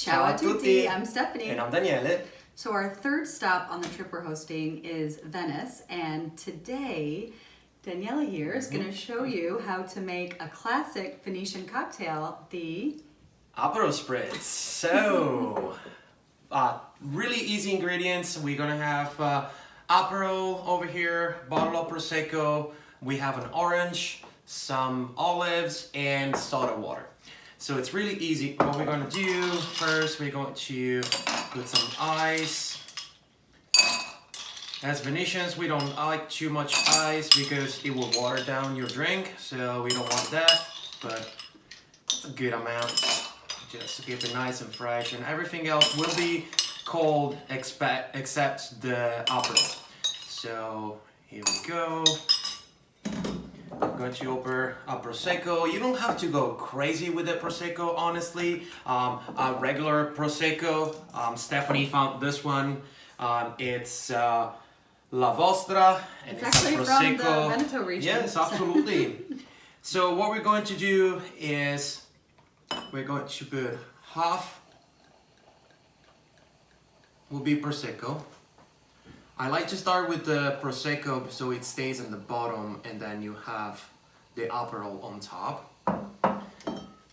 Ciao, tutti. I'm Stefany. And I'm Daniele. So our third stop on the trip we're hosting is Venice, and today Daniele here is going to show you how to make a classic Venetian cocktail, the Aperol Spritz. So, really easy ingredients. We're gonna have Aperol over here, bottle of Prosecco. We have an orange, some olives, and soda water. So it's really easy. What we're gonna do first, we're going to put some ice. As Venetians, we don't like too much ice because it will water down your drink. So we don't want that, but it's a good amount. Just to keep it nice and fresh, and everything else will be cold except the Aperol. So here we go. I'm going to open a Prosecco. You don't have to go crazy with the Prosecco, honestly. A regular Prosecco. Stefany found this one. It's La Vostra, and it's actually a Prosecco from the Veneto region. Yes, absolutely. So what we're going to do is we're going to put half will be Prosecco. I like to start with the Prosecco so it stays in the bottom, and then you have the Aperol on top.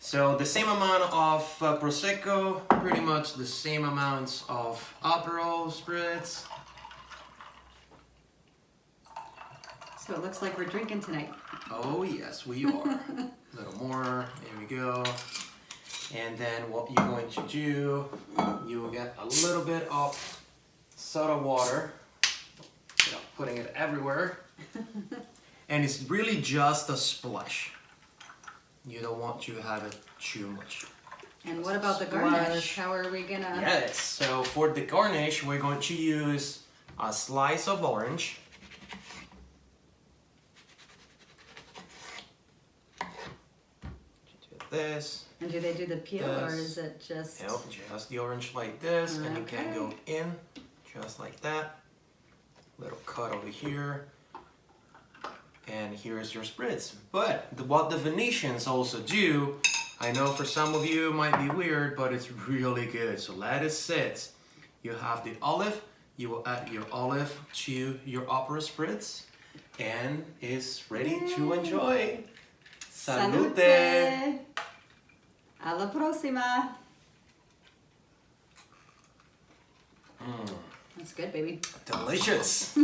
So the same amount of Prosecco, pretty much the same amounts of Aperol Spritz. So it looks like we're drinking tonight. Oh yes, we are. A little more, there we go. And then what you're going to do, you will get a little bit of soda water, putting it everywhere. And it's really just a splash. You don't want to have it too much. And what about the garnish? How are we gonna? Yes, so for the garnish, we're going to use a slice of orange. This. And do they do the peel, or is it just? Nope, just the orange like this, and you can go in just like that. Little cut over here, and here's your spritz. But what the Venetians also do, I know for some of you it might be weird, but it's really good. So let it sit. You have the olive. You will add your olive to your Aperol Spritz, and it's ready to enjoy. Salute! Alla prossima! That's good, baby. Delicious!